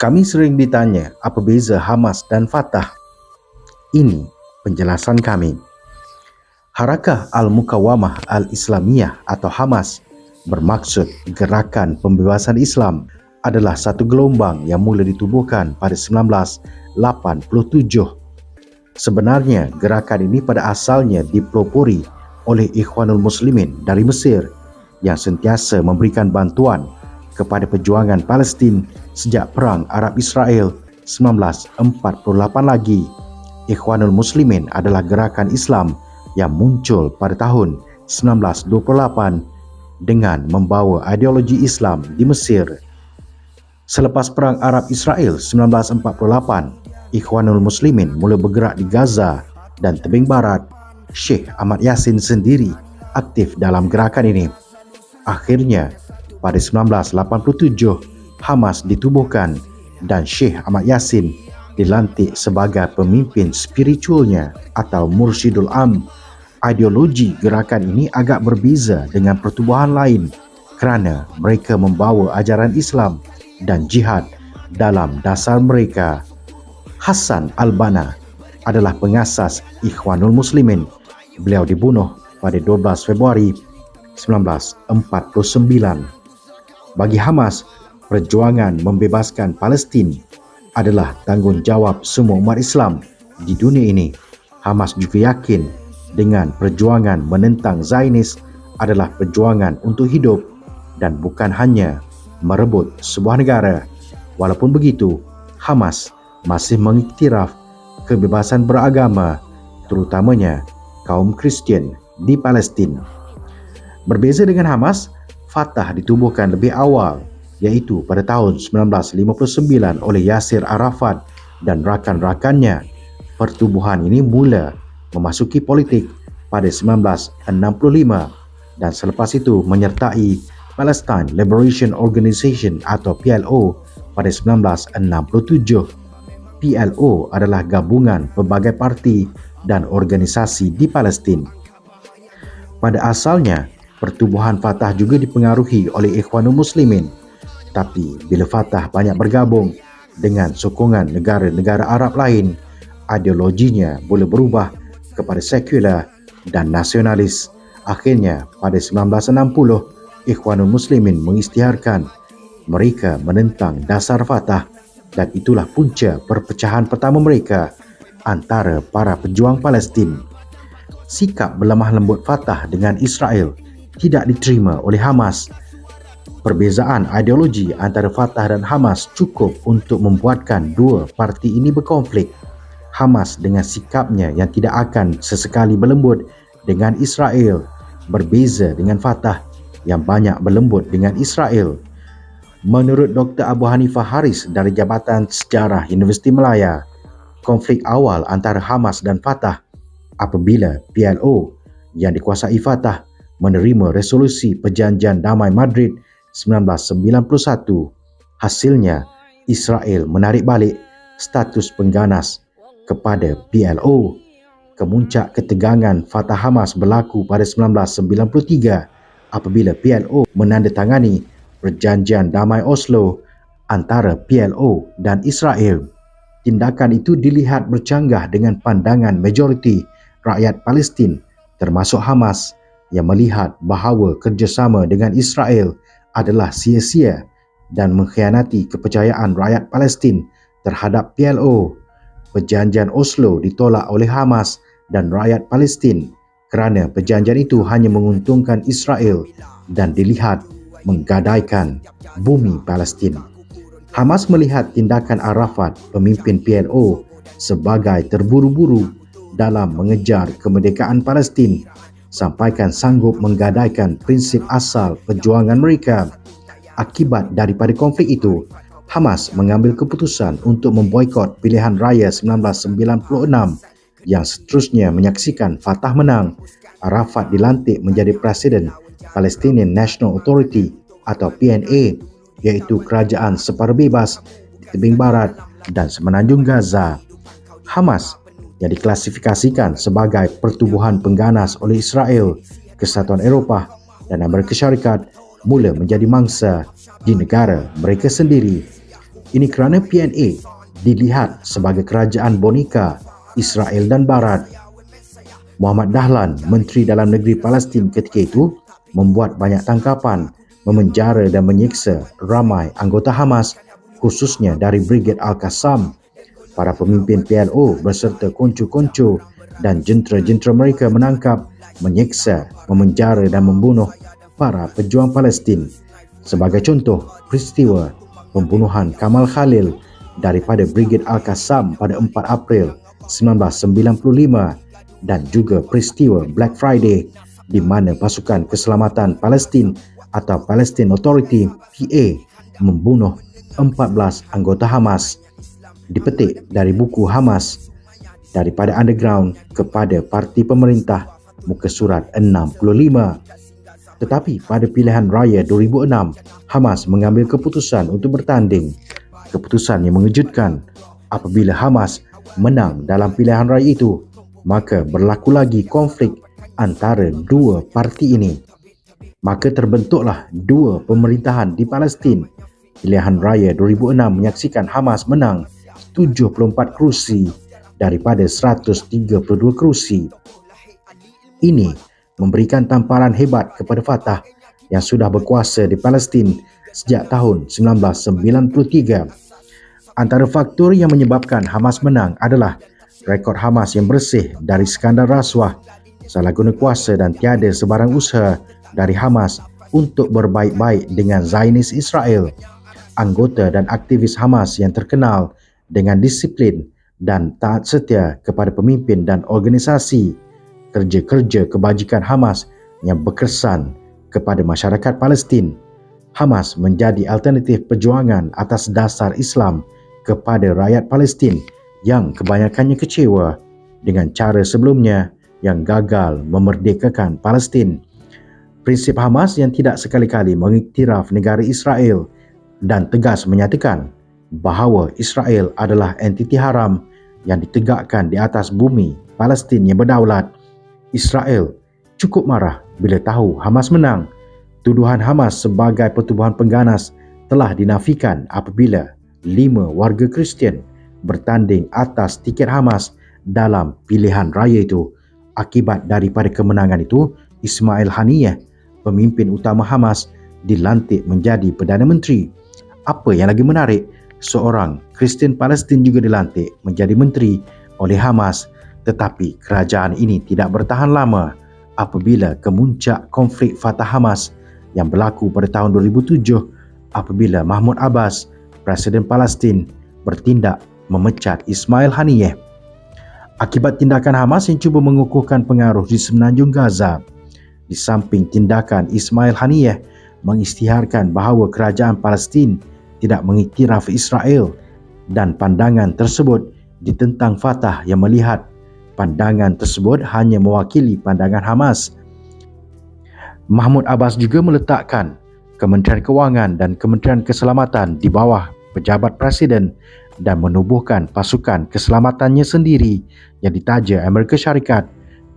Kami sering ditanya apa beza Hamas dan Fatah. Ini penjelasan kami. Harakah Al-Muqawamah Al-Islamiyah atau Hamas bermaksud Gerakan Pembebasan Islam adalah satu gelombang yang mula ditubuhkan pada 1987. Sebenarnya gerakan ini pada asalnya dipelopori oleh Ikhwanul Muslimin dari Mesir yang sentiasa memberikan bantuan kepada perjuangan Palestin sejak Perang Arab-Israel 1948 lagi. Ikhwanul Muslimin adalah gerakan Islam yang muncul pada tahun 1928 dengan membawa ideologi Islam di Mesir. Selepas Perang Arab-Israel 1948, Ikhwanul Muslimin mula bergerak di Gaza dan tebing barat. Syekh Ahmad Yassin sendiri aktif dalam gerakan ini. Akhirnya, pada 1987, Hamas ditubuhkan dan Syekh Ahmad Yassin dilantik sebagai pemimpin spiritualnya atau Mursyidul Am. Ideologi gerakan ini agak berbeza dengan pertubuhan lain kerana mereka membawa ajaran Islam dan jihad dalam dasar mereka. Hassan al-Banna adalah pengasas Ikhwanul Muslimin. Beliau dibunuh pada 12 Februari 1949. Bagi Hamas, perjuangan membebaskan Palestin adalah tanggungjawab semua umat Islam di dunia ini. Hamas juga yakin dengan perjuangan menentang Zionis adalah perjuangan untuk hidup dan bukan hanya merebut sebuah negara. Walaupun begitu, Hamas masih mengiktiraf kebebasan beragama, terutamanya kaum Kristian di Palestin. Berbeza dengan Hamas, Fatah ditubuhkan lebih awal, iaitu pada tahun 1959 oleh Yasir Arafat dan rakan-rakannya. Pertubuhan ini mula memasuki politik pada 1965 dan selepas itu menyertai Palestine Liberation Organization atau PLO pada 1967. PLO adalah gabungan pelbagai parti dan organisasi di Palestin. Pada asalnya, pertubuhan Fatah juga dipengaruhi oleh Ikhwanul Muslimin. Tapi bila Fatah banyak bergabung dengan sokongan negara-negara Arab lain, ideologinya boleh berubah kepada sekular dan nasionalis. Akhirnya pada 1960, Ikhwanul Muslimin mengisytiharkan mereka menentang dasar Fatah dan itulah punca perpecahan pertama mereka antara para pejuang Palestin. Sikap berlemah lembut Fatah dengan Israel tidak diterima oleh Hamas. Perbezaan ideologi antara Fatah dan Hamas cukup untuk membuatkan dua parti ini berkonflik. Hamas dengan sikapnya yang tidak akan sesekali berlembut dengan Israel berbeza dengan Fatah yang banyak berlembut dengan Israel. Menurut Dr. Abu Hanifah Haris dari Jabatan Sejarah Universiti Malaya, konflik awal antara Hamas dan Fatah apabila PLO yang dikuasai Fatah menerima resolusi Perjanjian Damai Madrid 1991. Hasilnya, Israel menarik balik status pengganas kepada PLO. Kemuncak ketegangan Fatah Hamas berlaku pada 1993 apabila PLO menandatangani Perjanjian Damai Oslo antara PLO dan Israel. Tindakan itu dilihat bercanggah dengan pandangan majoriti rakyat Palestin termasuk Hamas yang melihat bahawa kerjasama dengan Israel adalah sia-sia dan mengkhianati kepercayaan rakyat Palestin terhadap PLO. Perjanjian Oslo ditolak oleh Hamas dan rakyat Palestin kerana perjanjian itu hanya menguntungkan Israel dan dilihat menggadaikan bumi Palestin. Hamas melihat tindakan Arafat, pemimpin PLO, sebagai terburu-buru dalam mengejar kemerdekaan Palestin sampaikan sanggup menggadaikan prinsip asal perjuangan mereka. Akibat daripada konflik itu, Hamas mengambil keputusan untuk memboikot pilihan raya 1996 yang seterusnya menyaksikan Fatah menang. Arafat dilantik menjadi Presiden Palestinian National Authority atau PNA, iaitu kerajaan separuh bebas di tebing barat dan semenanjung Gaza. Hamas yang diklasifikasikan sebagai pertubuhan pengganas oleh Israel, Kesatuan Eropah dan Amerika Syarikat mula menjadi mangsa di negara mereka sendiri. Ini kerana PNA dilihat sebagai kerajaan boneka Israel dan Barat. Muhammad Dahlan, Menteri Dalam Negeri Palestin ketika itu, membuat banyak tangkapan, memenjara dan menyiksa ramai anggota Hamas, khususnya dari Brigade Al-Qassam. Para pemimpin PLO berserta konco-konco dan jentera-jentera mereka menangkap, menyiksa, memenjara dan membunuh para pejuang Palestin. Sebagai contoh, peristiwa pembunuhan Kamal Khalil daripada Brigade Al-Qassam pada 4 April 1995 dan juga peristiwa Black Friday di mana pasukan keselamatan Palestin atau Palestine Authority PA membunuh 14 anggota Hamas. Dipetik dari buku Hamas daripada underground kepada parti pemerintah, muka surat 65. Tetapi pada pilihan raya 2006, Hamas mengambil keputusan untuk bertanding. Keputusan yang mengejutkan. Apabila Hamas menang dalam pilihan raya itu, maka berlaku lagi konflik antara dua parti ini. Maka terbentuklah dua pemerintahan di Palestin. Pilihan raya 2006 menyaksikan Hamas menang 74 kerusi daripada 132 kerusi. Ini memberikan tamparan hebat kepada Fatah yang sudah berkuasa di Palestin sejak tahun 1993. Antara faktor yang menyebabkan Hamas menang adalah rekod Hamas yang bersih dari skandal rasuah, salah guna kuasa dan tiada sebarang usaha dari Hamas untuk berbaik-baik dengan Zionis Israel. Anggota dan aktivis Hamas yang terkenal dengan disiplin dan taat setia kepada pemimpin dan organisasi. Kerja-kerja kebajikan Hamas yang berkesan kepada masyarakat Palestin. Hamas menjadi alternatif perjuangan atas dasar Islam kepada rakyat Palestin yang kebanyakannya kecewa dengan cara sebelumnya yang gagal memerdekakan Palestin. Prinsip Hamas yang tidak sekali-kali mengiktiraf negara Israel dan tegas menyatakan bahawa Israel adalah entiti haram yang ditegakkan di atas bumi Palestin yang berdaulat. Israel cukup marah bila tahu Hamas menang. Tuduhan Hamas sebagai pertubuhan pengganas telah dinafikan apabila 5 warga Kristian bertanding atas tiket Hamas dalam pilihan raya itu. Akibat daripada kemenangan itu, Ismail Haniyeh, pemimpin utama Hamas, dilantik menjadi Perdana Menteri. Apa yang lagi menarik, seorang Kristian Palestin juga dilantik menjadi menteri oleh Hamas. Tetapi kerajaan ini tidak bertahan lama apabila kemuncak konflik Fatah-Hamas yang berlaku pada tahun 2007 apabila Mahmud Abbas, Presiden Palestin, bertindak memecat Ismail Haniyeh. Akibat tindakan Hamas yang cuba mengukuhkan pengaruh di semenanjung Gaza, di samping tindakan Ismail Haniyeh mengisytiharkan bahawa kerajaan Palestin tidak mengiktiraf Israel dan pandangan tersebut ditentang Fatah yang melihat pandangan tersebut hanya mewakili pandangan Hamas. Mahmud Abbas juga meletakkan Kementerian Kewangan dan Kementerian Keselamatan di bawah pejabat Presiden dan menubuhkan pasukan keselamatannya sendiri yang ditaja Amerika Syarikat.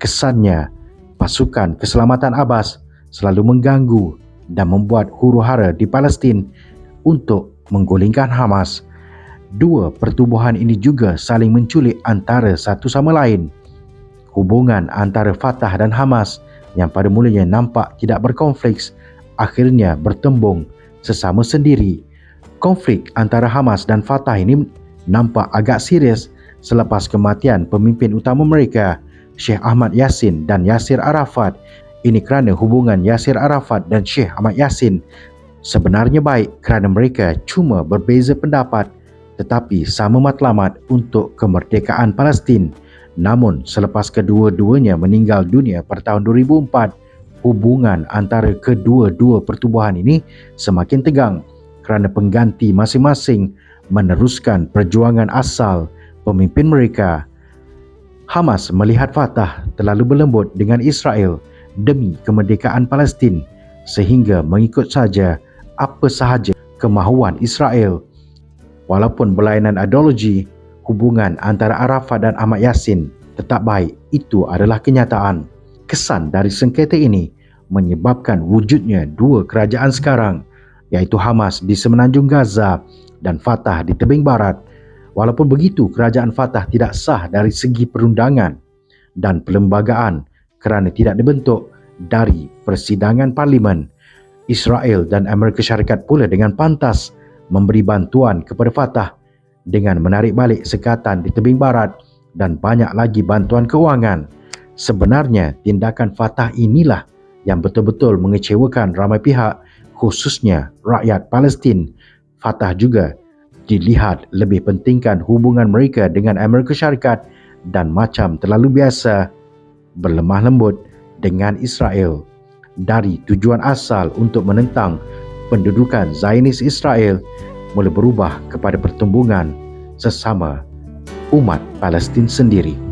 Kesannya, pasukan keselamatan Abbas selalu mengganggu dan membuat huru-hara di Palestin untuk menggulingkan Hamas. Dua pertubuhan ini juga saling menculik antara satu sama lain. Hubungan antara Fatah dan Hamas yang pada mulanya nampak tidak berkonflik, akhirnya bertembung sesama sendiri. Konflik antara Hamas dan Fatah ini nampak agak serius selepas kematian pemimpin utama mereka, Sheikh Ahmad Yassin dan Yasir Arafat. Ini kerana hubungan Yasir Arafat dan Sheikh Ahmad Yassin sebenarnya baik kerana mereka cuma berbeza pendapat tetapi sama matlamat untuk kemerdekaan Palestin. Namun selepas kedua-duanya meninggal dunia pada tahun 2004, hubungan antara kedua-dua pertubuhan ini semakin tegang kerana pengganti masing-masing meneruskan perjuangan asal pemimpin mereka. Hamas melihat Fatah terlalu berlembut dengan Israel demi kemerdekaan Palestin sehingga mengikut saja apa sahaja kemahuan Israel. Walaupun berlainan ideologi, hubungan antara Arafat dan Ahmad Yassin tetap baik. Itu adalah kenyataan. Kesan dari sengketa ini menyebabkan wujudnya dua kerajaan sekarang, iaitu Hamas di semenanjung Gaza dan Fatah di tebing barat. Walaupun begitu, kerajaan Fatah tidak sah dari segi perundangan dan perlembagaan kerana tidak dibentuk dari persidangan parlimen. Israel dan Amerika Syarikat pula dengan pantas memberi bantuan kepada Fatah dengan menarik balik sekatan di tebing barat dan banyak lagi bantuan keuangan. Sebenarnya, tindakan Fatah inilah yang betul-betul mengecewakan ramai pihak, khususnya rakyat Palestin. Fatah juga dilihat lebih pentingkan hubungan mereka dengan Amerika Syarikat dan macam terlalu biasa berlemah lembut dengan Israel dari tujuan asal untuk menentang pendudukan Zionis Israel mula berubah kepada pertumbungan sesama umat Palestin sendiri.